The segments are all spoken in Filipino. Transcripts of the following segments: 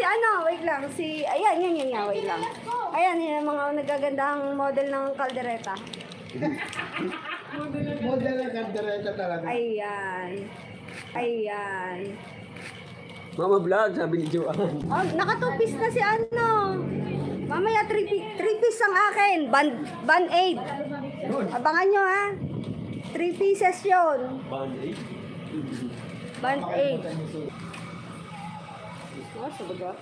ano, wait lang. Ayan, yan, wait lang. Ayan, yun ang mga nagagandang model ng kaldereta. Model ng kaldereta talaga. Ayan. Ayan. Mama vlog, sabi ni Joanne. Oh, naka-2 piece na si ano. Mamaya 3 piece ang akin. Band aid. Abangan nyo ha. 3 pieces yun. Band-aid. Band aid. Oh, sabaga.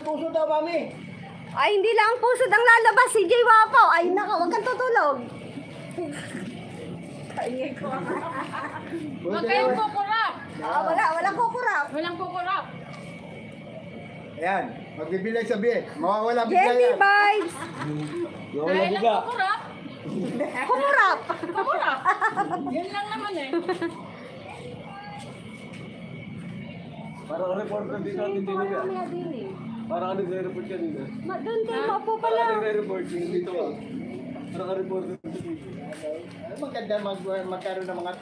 Puso daw kami. Ay, hindi lang ang puso ang lalabas. Si Jay Wapo. Ay, naka, huwag kang tutulog. Kaingay ko. Huwag kayong kukurap. Walang kukurap. Walang kukurap. Ayan, magbibilang sabihin. Mawawala bigla Jelly yan. vibes. Wala Dahil biga. ang kukurap, Kumurap. kukurap. Yun lang naman eh. Parang reporter din natin din nga. Mamaya din eh. Parang nagre-report kanina. Doon din, mapo Parang pala. nagre-report dito ka. Parang reporter dito. Ay, maganda magkaroon ng mga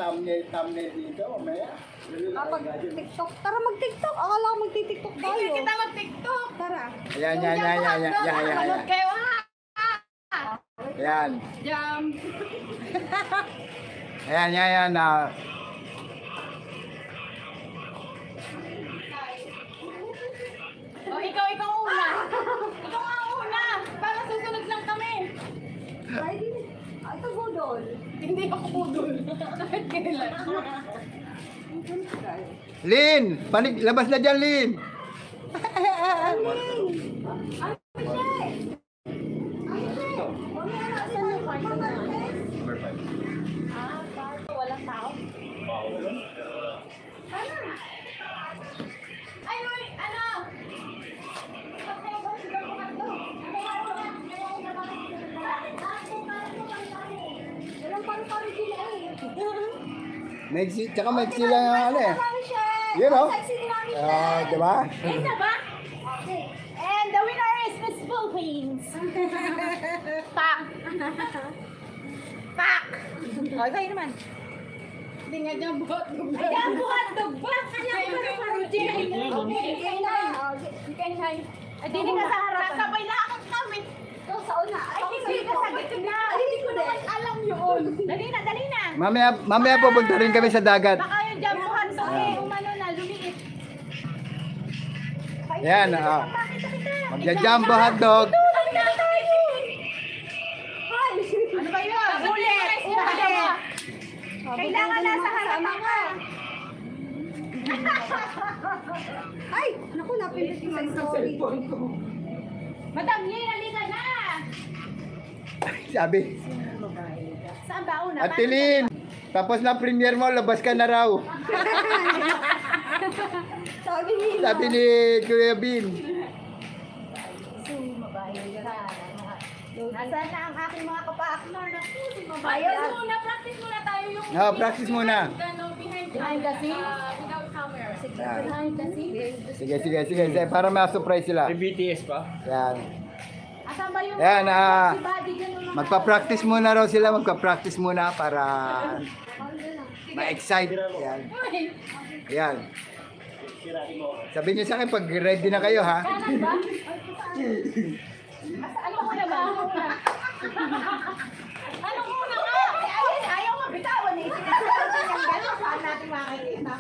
thumbnail dito. Mamaya. Kapag TikTok. Tara mag-TikTok. Akala ko magti-TikTok tayo. Hindi kita mag-tiktok. Tara. Ayan. Manood kayo ha. Ayan. Jam. Ayan. O, ikaw una. Ikaw ang una. Para susunod lang kami. Ay, ito budol. Hindi ako pudol. Kahit kailan. Lin! Labas na dyan, Lin! Walang tao. Ay, uy, ano? Walang paru-paru sila eh. Tsaka maiksi lang yung ano eh. Yun o. Diba? Ito ba? And the winner is Miss Philippines. Pak. Pak. Okay, kayo naman. Hindi nga niya buhat. Ay, ang buhat dog ba? Kaya paru-paru sila. Okay, Kainay. Dini ka sa harapan. Kasabay na akong kami. Ito sa una. Ay, hindi ka sa gitna. Hindi ko din. Alam yun. Dali na. Mamaya pupunta rin kami sa dagat. Baka yung jambuhan to umano na, lumiit. Yan, magja-jumbo hotdog. Ano ba yun? Ulit. Kailangan nasa harapan ka. Ay, naku, napindot yung sorry. Madam Yin, halika na. Sabi, Saan ba una? Ate Lin, tapos na premiere mo, labas ka na raw. Sabi ni Kuya Bin. Nasaan na ang aking mga kapaakman? Ayos muna, practice muna tayo yung... Practice muna. Behind the scene? Without camera. Behind the scene? Sige. Para ma-surprise sila. May BTS pa? Yan. Asan ba yung... Yan, si Buddy dyan yung mga... magpa-practice muna raw sila. Magpa-practice muna para ma-excite. Yan. Yan. Sabi niyo sa akin, pag ready na kayo, ha? Kanan ba? Ano muna ba? Ano muna ka? Ayaw mo bitawan eh. Saan natin makikita?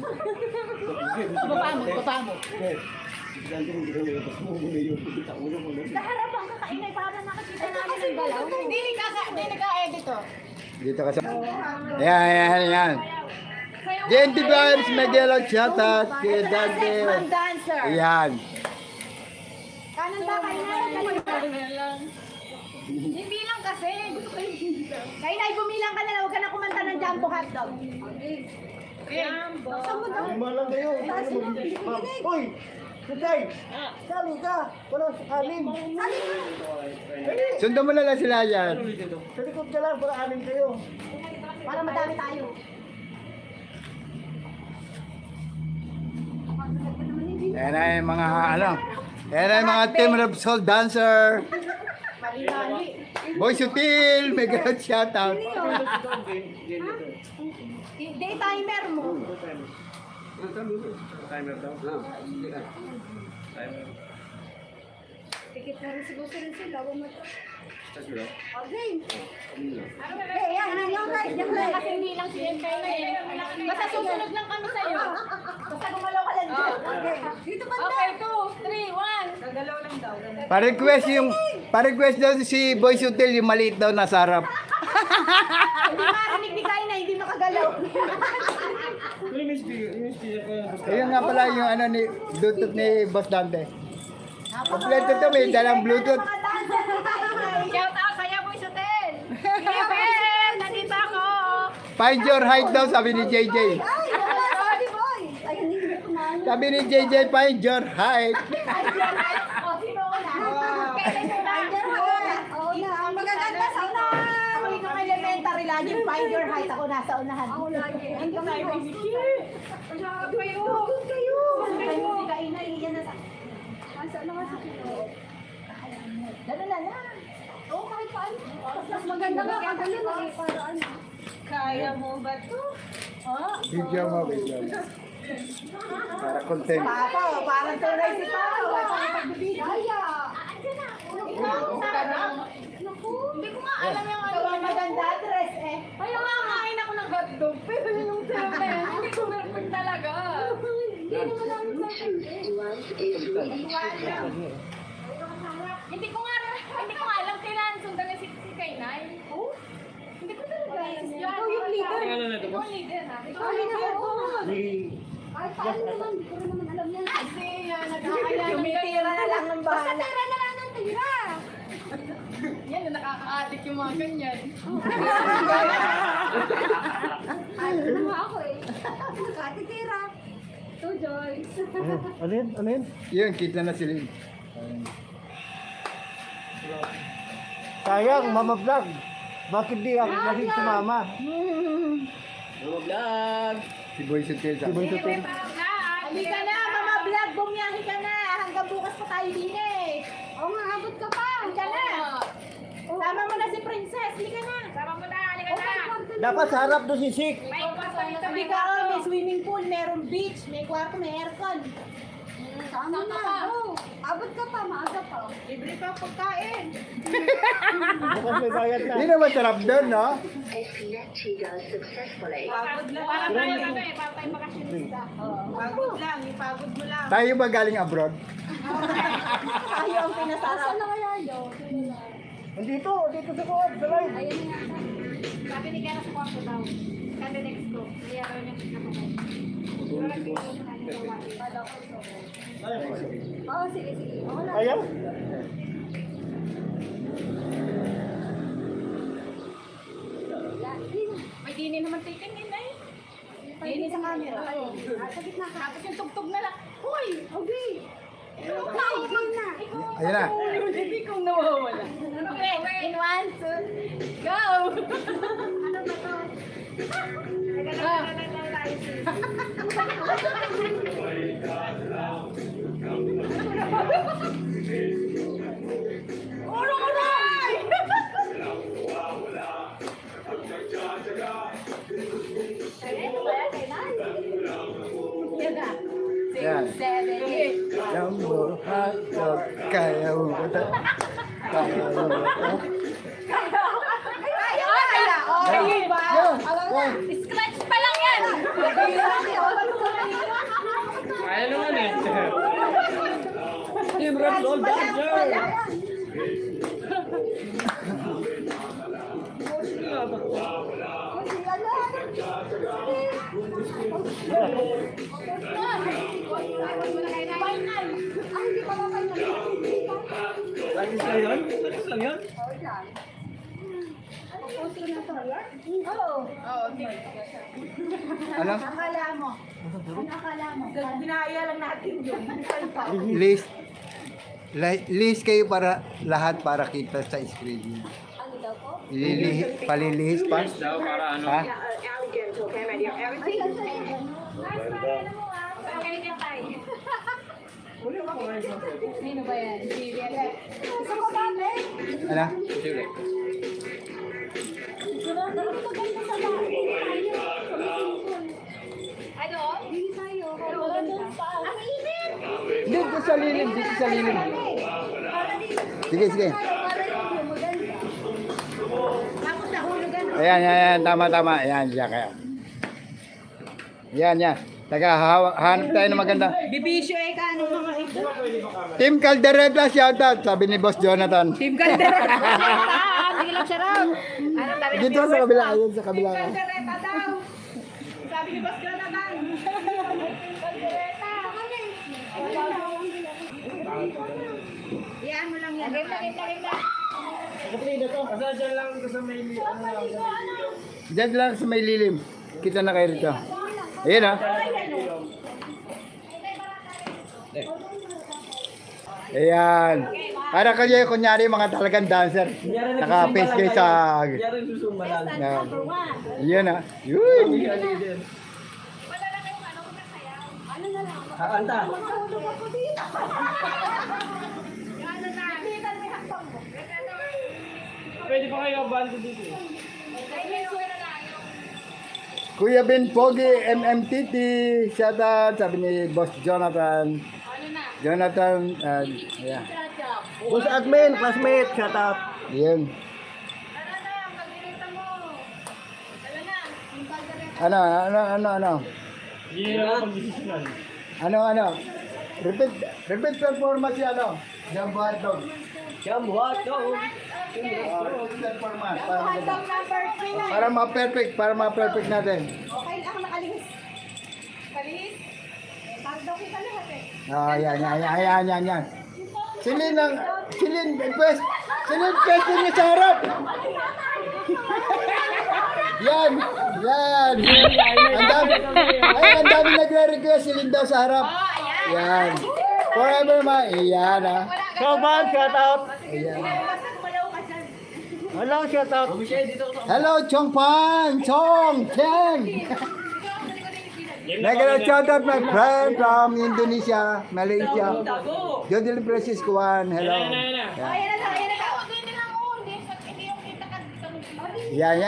Baba mo. Sa harapan ka kainay para nakakita namin ang galaw. Hindi nagka-edit to. Dito ka sa... Yan. JNT Vibes, Miguel Chatat, kay Dante. Six-man dancer. Yan. Kanan ba kainay? Hindi lang kasi. Kainay, bumilang ka na lang. Huwag ka na kumanta ng jumbo hotdog. Jumbo. Malang kayo. Hoy! Sutay! Sali ka! Walang anim! Sundan mo na lang sila yan. Sa likod ka lang para anim kayo. Para madami tayo. Yan na yung mga ano. Yan na yung mga Team Repsol dancer. Mali-mali. Boy Sutil! Mega shoutout. Day timer mo. Timer daw. Timer. Tikit na rin siguro sila. Huwag mo ito. Sige. Okay. Eh, yan. Yung right. Yung right. Kasi hindi lang si Kay na eh. Basta susunod lang kami sa'yo. Basta gumalaw ka lang dyan. Okay. Dito ba? Okay, 2, 3, 1. Gagalaw lang daw. Pa-request daw si Boys Hotel yung maliit daw nasa harap. Hindi marinig ni Kay na, hindi makagalaw. Yung speaker ko. Ayun nga pala yung ano ni Bluetooth ni Boss Dante. Kompleto to, may dalang Bluetooth. Shout out sa'yo, Boys Hotel. Yes, nandito ako. Find your height daw, sabi ni JJ. Ay, wala sabi, boy. Ay, hindi ko na. Sabi ni JJ, find your height. O, sino ko na? Kailan ko na? Oo na. Ang magaganda sa una. Ako yung nung elementary lagi, find your height. Ako nasa unahan. Ako lagi. Ang gamay ko. Kayo. Kayo. Kayo. Si Kay na, iyan na. Asa na nga sa Dala na lang. Oo, kahit paano. Mas maganda nga kaganda na eh. Para ano. Kaya mo ba to? Oh, Video mo, video mo. Para content. Papa, parang tunay si Papa. Kaya. Hindi ko nga alam yung ano. Ang maganda dress eh. Kaya nga kain ako ng hotdog. Pero yung sabi, hindi ko meron talaga. Hindi ko nga alam kailan sundan na si Kainay. Oh? Hindi ko talaga alam yan. Ikaw yung leader. Ikaw yung leader ha. Ikaw yung leader. Ay, paano naman? Hindi ko rin naman alam yan. Kasi nag-aaya. Tumitira na lang ng bahala. Basta tira na lang ng tira. Yan, nakaka-addict yung mga ganyan. Ay, ano nga ako eh. Katitira. To Joyce. Ano yun? Yun, kita na sila. Sayang, Mama Vlog. Bakit di ako naging sumama? Mama Vlog! Si Boys Hotel sa. Halika na, Mama Vlog, bumiyahe ka na. Hanggang bukas pa tayo din eh. Oo nga, abot ka pa. Halika na. Sama mo na si Princess, halika na. Sama mo na, halika na. Dapat sa harap doon si Sik. May tabi ka, oh, may swimming pool, merong beach, may kwarto, may aircon. Sama na. Oo. Abot ka pa, maaga pa. Libre pa pagkain. Bukas may bayad na. Hindi naman sarap doon, no? Pagod lang. Para tayo kami, para tayo makasinista. Pagod lang, ipagod mo lang. Tayo ba galing abroad? Tayo ang pinasarap. Saan na kaya yun? Dito sa kuwan, sa live. Ayun nga. Sabi ni Kena sa kwarto daw. Sabi next ko. Kaya rin yung pinakamal. Oo, sige, sige. Oo lang. Ayaw? May dini naman taken in eh. Dini sa camera. Sa gitna ka. Tapos yung tugtog na lang. Hoy! Okay. Ikaw na! Ayun na. Hindi kong nawawala. Okay, in 1, 2, go! Ano ba to? Ulo ko na! Yan. 7, 8. Yung buhat dog, kaya mo ba ito? Kaya mo ba ito? Kaya! Okay ba? Yan. Scratch pa lang yan! Kaya naman eh. Team Red All Dancer! Final! Ay, hindi pa ba kayo Lagi sa yun? Lagi lang yun? Oo. Oo, okay. Ano? Akala mo? Ano akala mo? Ginaya lang natin yun. List. List kayo para lahat para kita sa screen. Ano daw po? Palilihis pa? Daw para ano? Ha? Ay, lang sa'yo. Sino ba yan? Si Violet. Gusto ko ba, Be? Ano? Sige. Gusto ko maganda sa bahay. Tayo. Sa meeting pool. Ano? Hindi tayo. sa lilim, dito sa lilim. Sige, sige. Tapos nahulugan. Ayan, ayan, tama, tama. Ayan, siya kaya. Yan, yan. Taga, hanap tayo ng maganda. Bibisyo eh ka, ano mga ito? Team Caldereta, shoutout, sabi ni Boss Jonathan. Team Caldereta. Sige lang, sarap. Ano tayo? Dito sa kabila, ayun sa kabila. Caldereta daw. Sabi ni Boss Jonathan. Caldereta. Iyan mo lang yan. Diyan lang sa may lilim. Kita na kayo rito. Ayan ha. Ayan. Para kayo kunyari mga talagang dancer. Naka-face kayo sa... Ayan. Ayan ha. Yun. Kakanta. Pwede pa kayo bando dito. Kuya Ben Pogi, MMTT, shoutout, sabi ni Boss Jonathan. Jonathan, yeah. Boss Admin, classmate, shout out. Yan. Ano? Ano? Repeat performance yan, ano? Jumbo hotdog. Jumbo hotdog. Repeat performance. Hotdog number 3 na. Para ma-perfect natin. Okay, ako nakalihis. Kalihis? Hotdog kita lahat eh. Yan. Silin, pwesto niyo sa harap. Yan. Ang dami nagre-request, silin daw sa harap. Yan. Forever ma. Yan ha. Soban, shout out. Ayan. Hello, shout out. Hello, Chong Pan! Chong! Cheng! Shout out my friend from Indonesia, Malaysia. Jodil Francisco Juan, hello. Yan.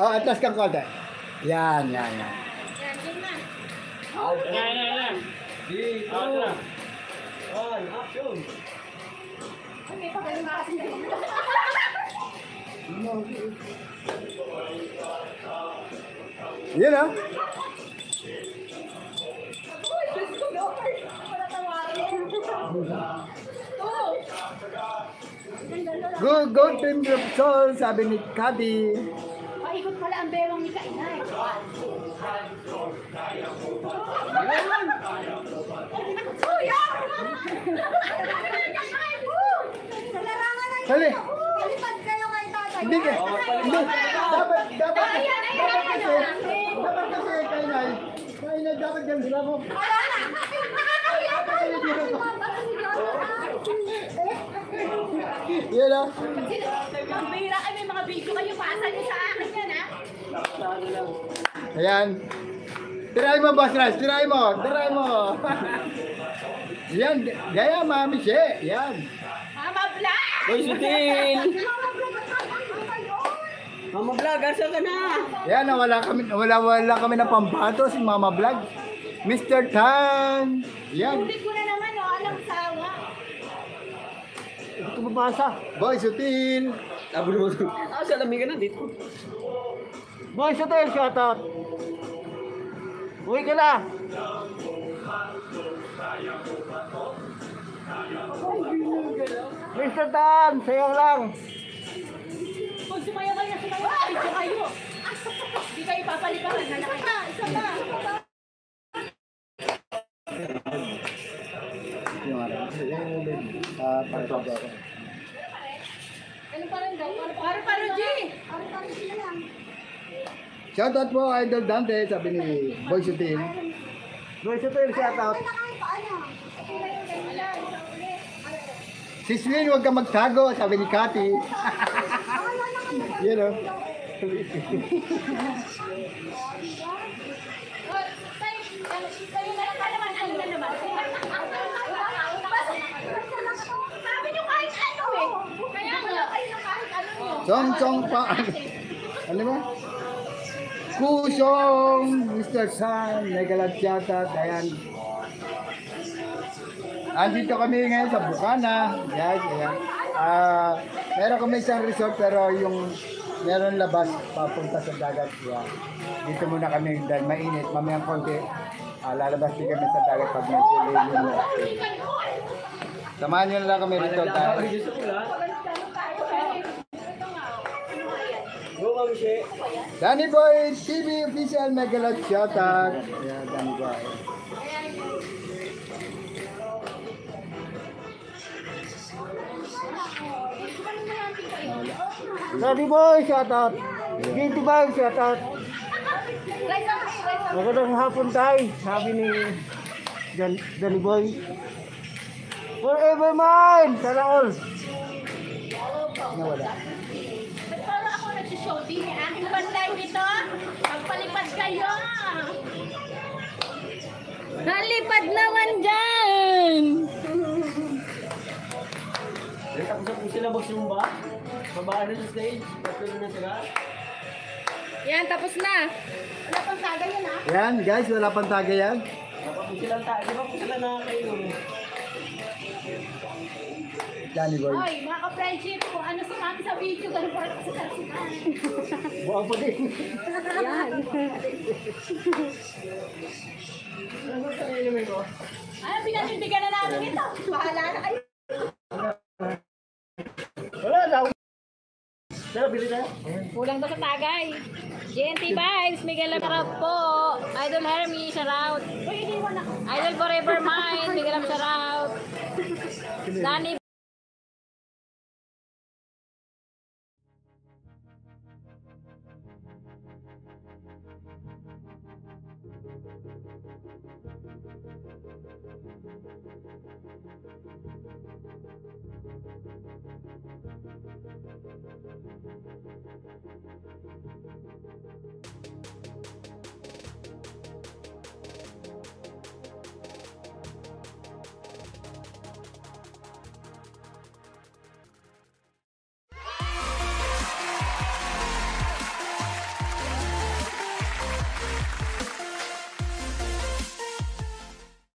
Oh, atas kang konti. Yan. Yan ah. Go Team Soul, sabi ni Kadi. Paikot pala ang bewang ni Kainay. Hali. Palipad kayo kay tatay. Hindi. Dapat kasi kainay dapat dyan sila mo. Yan ah. Pambira ay may mga video kayo. Paasan niyo sa akin yan ha. Ayan. Try mo, Boss Ras. Try mo. Yan. Gaya, Mami She. Yan. Mama Vlog! Boy, Sutil. Mama Vlog, asa ka na? Yan, wala kami ng pambato si Mama Vlog. Mr. Tan. Yan. Ulit ko na naman, oh, alam sawa. Ito ko mabasa. Boy, Sutil. Sa lamig ka na dito. Boy, Sutil, shout out. Uwi ka na. Mr. Tan, sayaw lang. Kung sumayaw kayo, video kayo. Hindi kayo papaliparan. Isa pa. Ano pa rin daw? Para G! Shoutout po, Idol Dante, sabi ni Boy Sutil. Boy, Sutil, shout out. Sislin, huwag ka magtago, sabi ni Kati. Yan o. Sabi nyo kahit ano eh. Kaya nga kayo na kahit ano nyo. Chong pa. Ano ba? Kusong, Mr. San, Megalat Yata, ayan. Andito kami ngayon sa Bukana. Guys, ayan. Meron kami isang resort pero yung meron labas papunta sa dagat. Yan. Dito muna kami dahil mainit. Mamayang konti. Lalabas din kami sa dagat pag medyo lilim na. Samahan nyo na lang kami rito tayo. Danny Boy TV official Megalot shoutout. Ayan, Danny Boy. Daddy Boy, shout out. GT Boy, shout out. Magandang hapon tayo, sabi ni Danny Boy. Forever mine! Sana all. Nawala. Para ako nag-shooting eh. Aking bantay dito. Magpalipad kayo. Nalipad naman dyan. Tapos na po sila magsumba. Babaan na sa stage. Patuloy na sila. Yan, tapos na. Wala pang saga yun ha. Yan guys, wala pang tagay yan. Dapat po silang tayo. Di ba po sila nakakayo? Danny Boy. Oy, mga ka-friendship, kung ano sumami sa video, ganun pa rin sa kalsikan. Buang po din. Yan. Ano sa inumin ko? Ano, pinanindigan na namin ito. Bahala na kayo. Wala na. Sir, bili tayo. Kulang daw sa tagay. GNT Vibes, Miguel Amarap po. Idol Hermie, shout out. Idol Forever Mine, Miguel Amarap. Danny